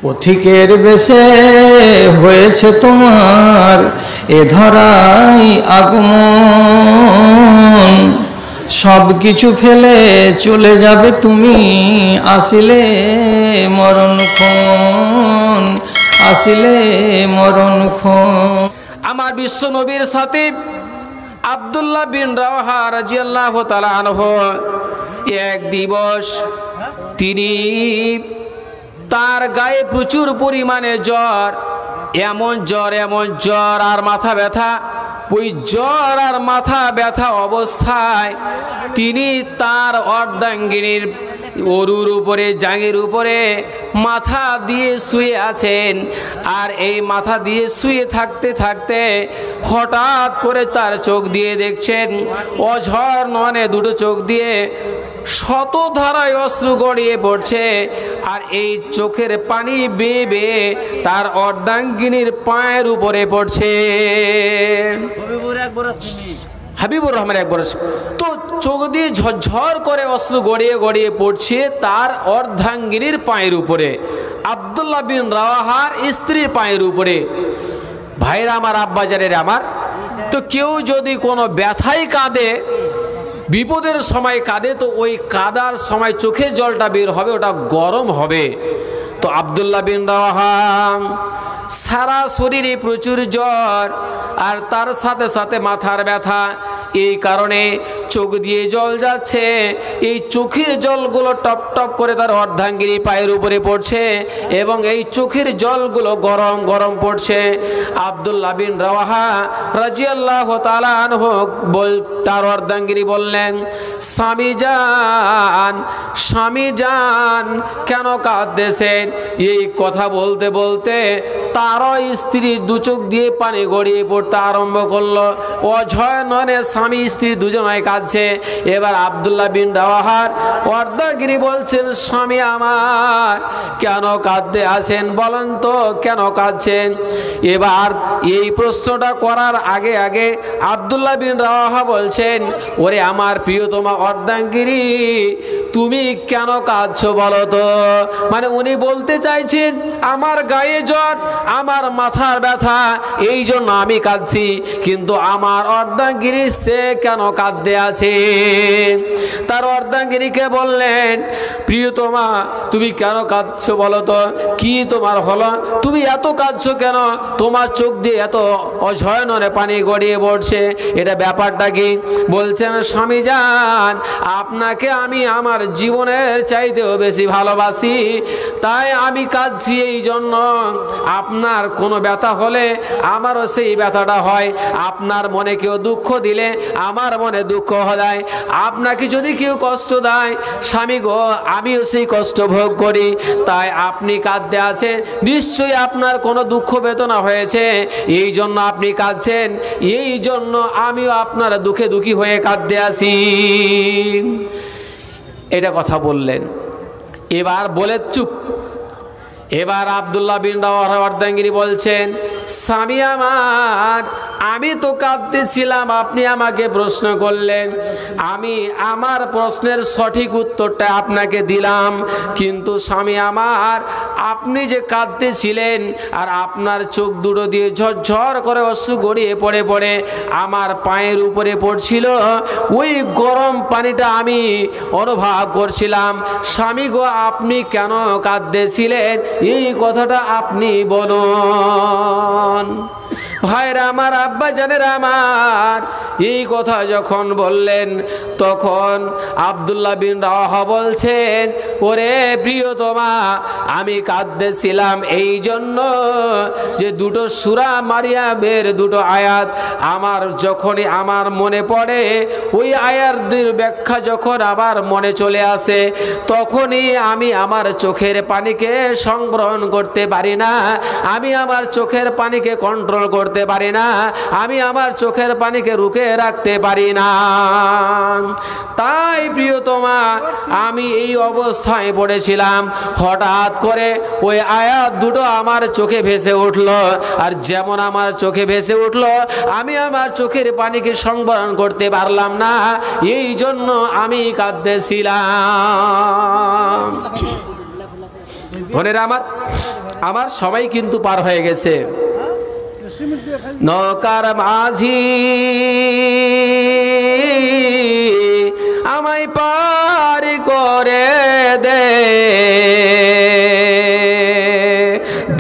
পথিকের বেশে হয়েছে তোমার এ ধরাই আগমন, সব কিছু ফেলে চলে যাবে তুমি, আসিলে মরণক্ষণ, আসিলে মরণক্ষণ। আমার বিশ্ব নবীর সাথে আব্দুল্লাহ বিন রাওয়াহা রাদিয়াল্লাহু তাআলা আনহু এক দিবস তিনি তার গায়ে প্রচুর পরিমাণে জ্বর, এমন জ্বর আর মাথা ব্যথা। ওই জ্বর আর মাথা ব্যথা অবস্থায় তিনি তার অর্ধাঙ্গিনীর অরুর উপরে, জাঙের উপরে মাথা দিয়ে শুয়ে আছেন। আর এই মাথা দিয়ে শুয়ে থাকতে থাকতে হঠাৎ করে তার চোখ দিয়ে দেখছেন, অঝর নয়নে দুটো চোখ দিয়ে শতধারায় অশ্রু গড়িয়ে পড়ছে। আর এই চোখের পানি বেয়ে বেয়ে তার অর্ধাঙ্গিনীর পায়ের উপরে পড়ছে। হাবিবুর রহমান একবার তো চোখ দিয়ে ঝরঝর করে অশ্রু গড়িয়ে গড়িয়ে পড়ছে তার অর্ধাঙ্গিনীর পায়ের উপরে, আব্দুল্লাহ বিন রাওয়াহার স্ত্রীর পায়ের উপরে। ভাইরা আমার, আব্বাজানের আমার, তো কেউ যদি কোনো ব্যথায় কাঁদে, বিপদের সময় কাঁদে, তো ওই কাদার সময় চোখের জলটা বের হবে, ওটা গরম হবে। তো আব্দুল্লাহ বিন রাওয়াহা সারা শরীরে প্রচুর জ্বর আর তার সাথে সাথে মাথার ব্যথা, এই কারণে চোখ দিয়ে জল যাচ্ছে। এই চোখের জলগুলো টপ টপ করে তার অর্ধাঙ্গিনী পায়ের উপরে পড়ছে এবং এই চোখের জলগুলো গরম গরম পড়ছে। আব্দুল্লাহ বিন রাওয়াহা রাদিয়াল্লাহু তাআলা আনহু তার অর্ধাঙ্গিনী বললেন, স্বামী জান কেন কাঁদতেছেন? এই কথা বলতে বলতে তারও স্ত্রীর দু চোখ দিয়ে পানি গড়িয়ে পড়তে আরম্ভ করলো। অঝয় নয়নে স্বামী স্ত্রী দুজনাই কাঁদছে। এবার আব্দুল্লাহ বিন রাওয়াহার অর্ধাঙ্গিনী বলছেন, স্বামী আমার কেন কাঁদতে আছেন? বলেন তো কেন কাঁদছেন? এবার এই প্রশ্নটা করার আগে আগে আব্দুল্লাহ বিন রাওয়াহা বলছেন, ওরে আমার প্রিয়তমা অর্ধাঙ্গিনী, তুমি কেন কাঁদছো বলো তো? মানে উনি বলতে চাইছেন আমার গায়ে জ্বর, আমার মাথার ব্যথা, এই জন্য আমি কাঁদছি, কিন্তু আমার অর্ধাঙ্গিনী সে কেন কাঁদতে আছে? তার অর্ধাঙ্গিনীকে বললেন, প্রিয়তমা তুমি কেন কাঁদছো বলো তো? কি তোমার হলো? তুমি এত কাঁদছো কেন? তোমার চোখ দিয়ে এত অঝয় নয়নে পানি গড়িয়ে পড়ছে, এটা ব্যাপারটা কি? বলছেন, স্বামী জান, আপনাকে আমি আমার জীবনের চাইতেও বেশি ভালোবাসি, তাই আমি কাঁদছি এই জন্য। আপনার কোনো ব্যথা হলে আমারও সেই ব্যথাটা হয়, আপনার মনে কেউ দুঃখ দিলে আমার মনে দুঃখ হয়, আপনাকে যদি কেউ কষ্ট দেয় স্বামী গো, আমিও সেই কষ্ট ভোগ করি, তাই আপনি কাঁদতে আছেন, নিশ্চয়ই আপনার কোনো দুঃখ বেদনা হয়েছে, এই জন্য আপনি কাঁদছেন, এই জন্য আমিও আপনার দুঃখে দুঃখী হয়ে কাঁদতে আসি। এটা কথা বললেন। এবার বলে চুপ। এবার আব্দুল্লাহ বিন রাওয়াহা অর্ধাঙ্গিনী বলছেন, স্বামী আমার, আমি তো কাঁদতেছিলাম, আপনি আমাকে প্রশ্ন করলেন, আমি আমার প্রশ্নের সঠিক উত্তরটা আপনাকে দিলাম, কিন্তু স্বামী আমার, আপনি যে কাঁদতেছিলেন আর আপনার চোখ দুটো দিয়ে ঝরঝর করে অশ্রু গড়িয়ে পড়ে পড়ে আমার পায়ের উপরে পড়ছিল, ওই গরম পানিটা আমি অনুভব করছিলাম। স্বামী গো, আপনি কেন কাঁদতেছিলেন এই কথাটা আপনি বলুন। ভাইরা আমার, আব্বা জানেরা আমার, এই কথা যখন বললেন তখন আব্দুল্লাহ বিন রাওয়াহা বলছেন, ওরে প্রিয়তমা, আমি কাঁদতেছিলাম এই জন্য যে দুটো সূরা মারিয়ামের দুটো আয়াত আমার যখনই আমার মনে পড়ে, ওই আয়াতদের ব্যাখ্যা যখন আমার মনে চলে আসে, তখনই আমি আমার চোখের পানিকে সংবরণ করতে পারি না, আমি আমার চোখের পানিকে কন্ট্রোল করতে পারি না, আমি আমার চোখের পানিকে রুখে রাখতে পারি না। তাই প্রিয়তমা, আমি এই অবস্থায় পড়েছিলাম, হঠাৎ করে ওই আয়াত দুটো আমার চোখে ভেসে উঠলো, আর যেমন আমার চোখে ভেসে উঠলো, আমি আমার চোখের পানিকে সংবরণ করতে পারলাম না, এই জন্য আমি কাঁদতেছিলাম। বোনেরা আমার, আমার সবাই কিন্তু পার হয়ে গেছে। নৌকার মাঝি আমায় পার করে দে,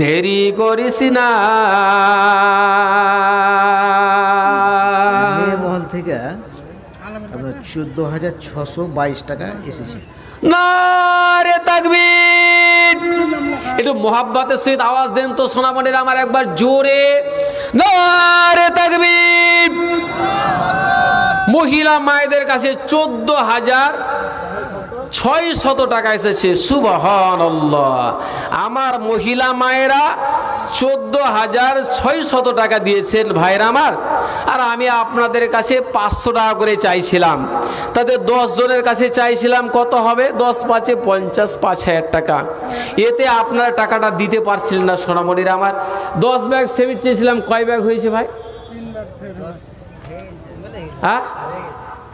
দেরি করিস না। মহল থেকে আপনার 14,622 টাকা এসেছে। নারে তাকবীর, একটু মোহাব্বতের সহিত আওয়াজ দেন তো সোনামণিরা আমার একবার জোরে, নারে তাকবীর। মহিলা মায়েদের কাছে 14,600 টাকা এসেছে। সুবহানাল্লাহ। আমার মহিলা মায়েরা 14,600 টাকা দিয়েছেন ভাইরা আমার। আর আমি আপনাদের কাছে 500 টাকা করে চাইছিলাম, তাদের 10 জনের কাছে চাইছিলাম কত হবে? 10 5 50, 5,000 টাকা। এতে আপনারা টাকাটা দিতে পারছিলেন না সোনামণিরা আমার। 10 ব্যাগ সিমেন্ট চেয়েছিলাম, কয় ব্যাগ হয়েছে ভাই? 3 ব্যাগ।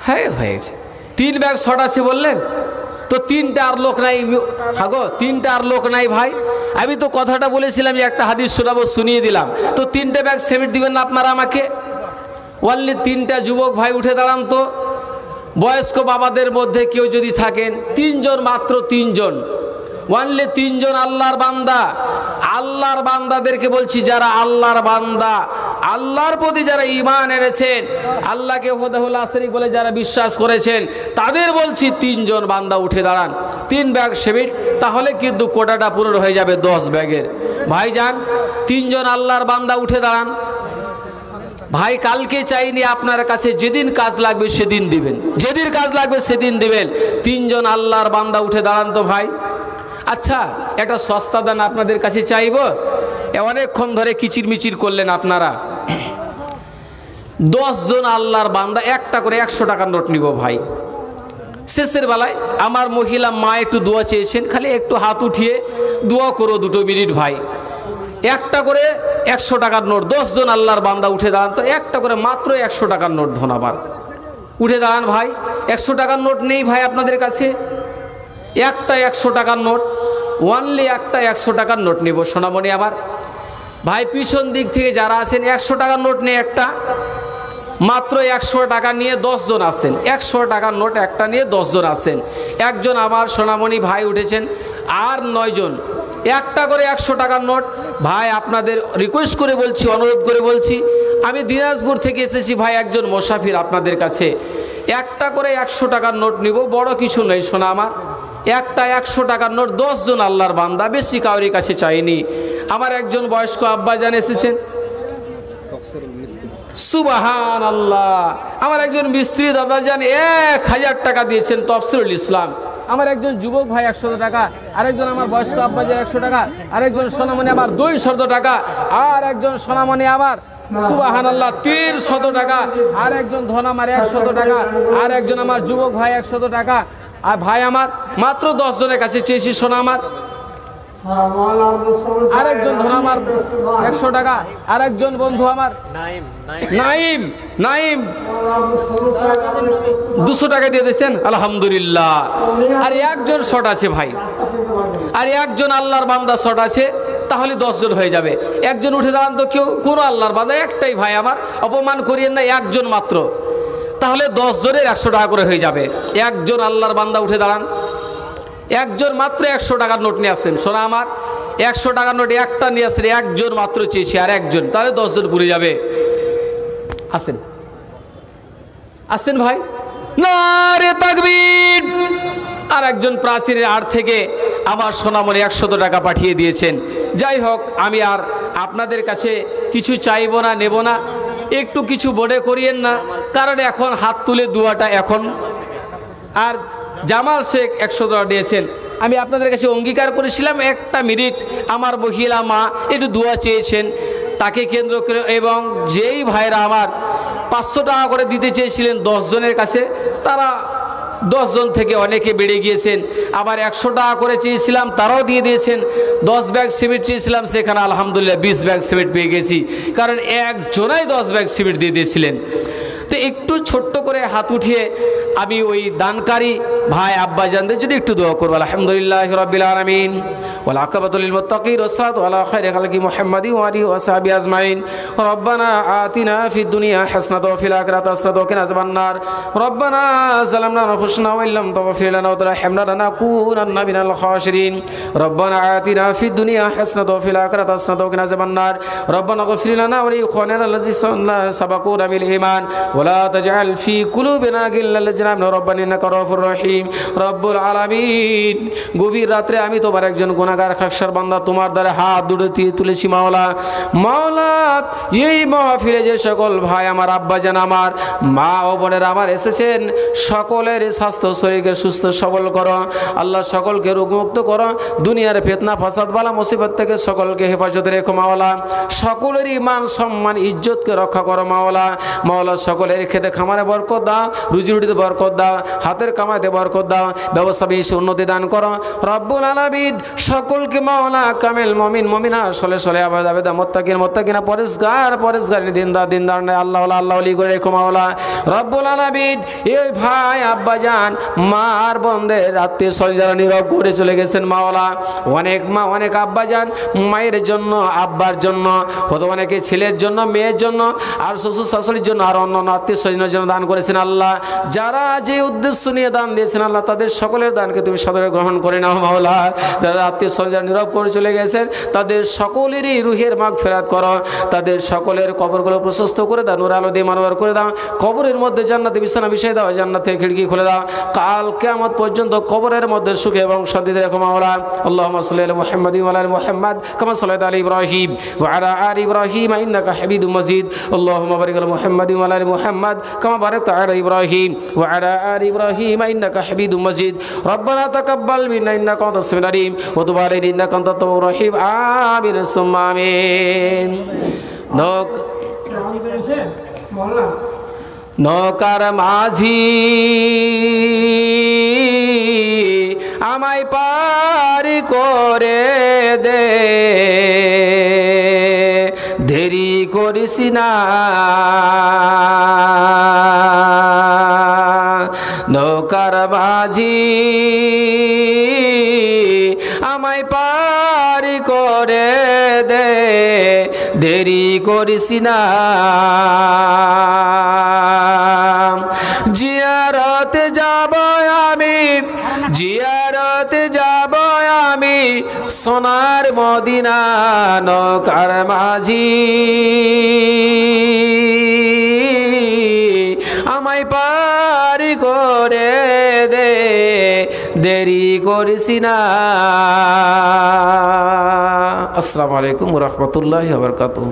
হ্যাঁ হয়েছে। 3 ব্যাগ শর্ট আছে বললেন তো, 3টা আর লোক নাই। হাগো 3টা আর লোক নাই ভাই। আমি তো কথাটা বলেছিলাম যে একটা হাদিস শোনাবো, শুনিয়ে দিলাম। তো 3টে ব্যাগ সিমেন্ট দিবেন না আপনারা আমাকে? ওনলি 3টা যুবক ভাই উঠে দাঁড়ান তো। বয়স্ক বাবাদের মধ্যে কেউ যদি থাকেন, 3 জন, মাত্র 3 জন, ওনলি 3 জন আল্লাহর বান্দা। আল্লাহর বান্দাদেরকে বলছি, যারা আল্লাহর বান্দা, আল্লাহর প্রতি যারা ঈমান এনেছেন, আল্লাহকে ওহদাহুল লা শারীক বলে যারা বিশ্বাস করেছেন, তাদের বলছি 3 জন বান্দা উঠে দাঁড়ান। 3 ব্যাগ সিমেন্ট, তাহলে কিন্তু কোটাটা পূরণ হয়ে যাবে 10 ব্যাগের। ভাইজান 3 জন আল্লাহর বান্দা উঠে দাঁড়ান। ভাই কালকে চাইনি আপনার কাছে, যেদিন কাজ লাগবে সেদিন দিবেন, যেদিন কাজ লাগবে সেদিন দিবেন। 3 জন আল্লাহর বান্দা উঠে দাঁড়ান তো ভাই। আচ্ছা, একটা সস্তা দান আপনাদের কাছে চাইব। অনেকক্ষণ ধরে কিচির মিচির করলেন আপনারা। 10 জন আল্লাহর বান্দা একটা করে 100 টাকার নোট নিব ভাই। শেষের বেলায় আমার মহিলা মা একটু দোয়া চেয়েছেন, খালি একটু হাত উঠিয়ে দোয়া করো 2 মিনিট ভাই। একটা করে 100 টাকার নোট, 10 জন আল্লাহর বান্দা উঠে দাঁড়ান তো। একটা করে মাত্র 100 টাকার নোট ধনাবার উঠে দাঁড়ান ভাই। 100 টাকার নোট নেই ভাই আপনাদের কাছে? একটা 100 টাকার নোট, ওনলি একটা 100 টাকার নোট নেব সোনামণি আমার। ভাই পিছন দিক থেকে যারা আছেন, 100 টাকার নোট নেই একটা, মাত্র 100 টাকা নিয়ে 10 জন আছেন। 100 টাকার নোট একটা নিয়ে 10 জন আছেন। একজন আমার সোনামণি ভাই উঠেছেন, আর 9 জন। একটা করে 100 টাকার নোট ভাই। আপনাদের রিকোয়েস্ট করে বলছি, অনুরোধ করে বলছি, আমি দিনাজপুর থেকে এসেছি ভাই, একজন মুসাফির আপনাদের কাছে। একটা করে 100 টাকার নোট নিব, বড় কিছু নেই সোনা আমার। একটা 100 টাকার নোট, 10 জন আল্লাহর বান্দা, বেশি কাউরির কাছে চাইনি। আমার একজন বয়স্ক আব্বাজান এসেছেন, সুবহানাল্লাহ। আমার একজন মিস্ত্রি দাদাজান 1000 টাকা দিয়েছেন, তফসিরুল ইসলাম। আমার একজন যুবক ভাই 100 টাকা, আরেকজন আমার বয়স্ক আব্বাজান 100 টাকা, আরেকজন সোনামণি আমার 200 টাকা, আর একজন সোনামণি আমার সুবহানাল্লাহ 300 টাকা, আর একজন ধন আমার 100 টাকা, আর একজন আমার যুবক ভাই 100 টাকা। আর ভাই আমার মাত্র 10 জনের কাছে চেয়েছি সোনা আমার। আরেকজন ধন আমার 100 টাকা, আরেকজন বন্ধু আমার নাইম 200 টাকা দিয়ে দিয়েছেন, আলহামদুলিল্লাহ। আর একজন শর্ট আছে ভাই, আর একজন আল্লাহর বান্দা শর্ট আছে, তাহলে 10 জন হয়ে যাবে। একজন উঠে দাঁড়ান তো কেউ, কোনো আল্লাহর বান্দা একটাই ভাই আমার, অপমান করিয়েন না, একজন মাত্র, তাহলে 10 জনের 100 টাকা করে হয়ে যাবে। একজন আল্লাহর বান্দা উঠে দাঁড়ান। একজন মাত্র 100 টাকার নোট নিয়ে আসছেন সোনা আমার। 100 টাকার নোট একটা নিয়ে আসছেন, একজন মাত্র চেয়েছি, আর একজন, তাহলে 10 জন পুরে যাবে। আসেন আসেন ভাই, নারে তাকবীর। আর একজন প্রাচীরের আড় থেকে আমার সোনামণি 100 টাকা পাঠিয়ে দিয়েছেন। যাই হোক, আমি আর আপনাদের কাছে কিছু চাইব না, নেব না, একটু কিছু মনে করিয়েন না, কারণ এখন হাত তুলে দুয়াটা এখন। আর জামাল শেখ 100 টাকা দিয়েছেন। আমি আপনাদের কাছে অঙ্গীকার করেছিলাম, একটা মিনিট আমার মহিলা মা একটু দোয়া চেয়েছেন, তাকে কেন্দ্র করে, এবং যেই ভাইরা আমার 500 টাকা করে দিতে চেয়েছিলেন 10 জনের কাছে, তারা 10 জন থেকে অনেকে বেড়ে গিয়েছেন। আবার 100 টাকা করে চেয়েছিলাম, তারাও দিয়ে দিয়েছেন। 10 ব্যাগ সিমেন্ট চেয়েছিলাম, সেখানে আলহামদুলিল্লাহ 20 ব্যাগ সিমেন্ট পেয়ে গেছি, কারণ একজনাই 10 ব্যাগ সিমেন্ট দিয়ে দিয়েছিলেন। তো একটু ছোট্ট করে হাত উঠিয়ে আমি ওই দানকারী ভাই আব্বা জানদের জন্য একটু দোয়া করব। আলহামদুলিল্লাহি রাব্বিল আলামিন ওয়াল আকিবাতুল লিল মুত্তাকিন ওয়াসসালাতু আলা খায়রি খালকি মুহাম্মাদি ওয়া আলিহি ওয়া সাহবিহি আজমাইন। রব্বানা আতিনা ফিদ দুনিয়া হাসানাতাও ওয়া ফিল আখিরাতি হাসানাতাও ওয়া কিনা আযাবান্নার। রব্বানা যালামনা আনফুসানা ওয়া ইল্লাম তাগফির লানা ওয়া তারহামনা লানাকুনান্না মিনাল খাসিরিন। রব্বানা আতিনা ফিদ দুনিয়া হাসানাতাও ওয়া ফিল আখিরাতি হাসানাতাও ওয়া কিনা আযাবান্নার। রব্বানা ইগফির লানা ওয়া লিইখওয়ানিনা আল্লাযিনা সাবাকুনা বিল ঈমান ওয়া লা তাজআল ফি কুলুবিনা গিল্লাল লিল্লাযিনা আমানু রব্বানা ইন্নাকা রাউফুর রহিম। রব্বুল আলামিন, গভীর রাত্রে আমি তোমার একজন গুনাহগার খাকসার বান্দা তোমার দ্বারা হাত দুটো তুলেছি মাওলা। মাওলা, এই মাহফিলে যে সকল ভাই আমার আব্বাজান আমার মা ও বোনেরা আমার এসেছেন, সকলের স্বাস্থ্য শরীরকে সুস্থ সবল করো আল্লাহ, সকলকে রোগমুক্ত করো, দুনিয়ার ফিতনা ফাসাদ বালা মুসিবত থেকে সকলকে হেফাজতে রেখো মাওলা। সকলেরই মান সম্মান ইজ্জতকে রক্ষা করো মাওলা। মাওলা, সকলের খেতে খামারে বরকত দাও, রুজি রুটিতে বরকত দাও, হাতের কামাইতে বরকত দাও, ব্যবসা বেশি উন্নতি দান করো রব্বুল আলামিন। সকলকে মাওলা কামেল মুমিন মুমিনা সলে সলে আবেদা মুত্তাকিনা পরেশগার দিনদার আল্লাহ আল্লাহ ওলি করে রেখো মাওলা রব্বুল আলামিন। এই ভাই আব্বাজান মার বন্ধের আত্মীয় স্বজন যারা নীরব করে চলে গেছেন মাওলা, অনেক মা অনেক আব্বাজান মায়ের জন্য আব্বার জন্য, হয়তো অনেকে ছেলের জন্য মেয়ের জন্য আর শ্বশুর শাশুড়ির জন্য আর অন্য আত্মীয় স্বজনের জন্য দান করেছেন আল্লাহ। যারা যে উদ্দেশ্য নিয়ে দান দিয়েছেন আল্লাহ, তাদের সকলের দানকে তুমি সদরে গ্রহণ করে নাও মাওলা। যারা আত্মীয় স্বজন নীরব করে চলে গেছেন তাদের সকলেরই রুহের মাগফিরাত করো, তাদের সকলের কবরগুলো প্রশস্ত করে দাও, নূর আলো দিয়ে মানবার করে দাও, কবরের মধ্যে জান্নাতে বিছানা বিছিয়ে দাও, জান্নাতের খিড়কি খুলে দাও, কাল কিয়ামত পর্যন্ত কবরের মধ্যে সুখে এবং শান্তিতে রেখো মাওলা। আল্লাহুম্মা সাল্লি আলা মুহাম্মাদিন ওয়া আলা আলি মুহাম্মাদ কামা সাল্লাইতা আলা ইব্রাহিম ওয়া আলা আলি ইব্রাহিম ইন্নাকা হামিদুম মাজিদ। আল্লাহুম্মা বারিক আলা মুহাম্মাদিন ওয়া আলা আলি মুহাম্মাদ কামা বারাকতা আলা ইব্রাহিম ওয়া আলা আলি ইব্রাহিম ইন্নাকা হামিদুম মাজিদ। রব্বানা তাকাব্বাল মিন্না ইন্নাকা আনতাস সামিউল আলিম ওয়া তুব আলাইনা ইন্নাকা আনতাত তাওয়াবুর রহিম। আমিন সুম্মা আমিন। নৌকার মাঝি আমায় পারি করে দে, দেরি করিস না। নৌকার মাঝি আমায় পারি করে দে, দেরি করিস না। জিয়ারতে যাব আমি, জিয়ারতে যাব আমি সোনার মদিনা। নৌকার মাঝি আমায় পারি করে দে, দেরি করিস না। আসসালামু আলাইকুম ওয়া রাহমাতুল্লাহি ওয়া বারাকাতুহু।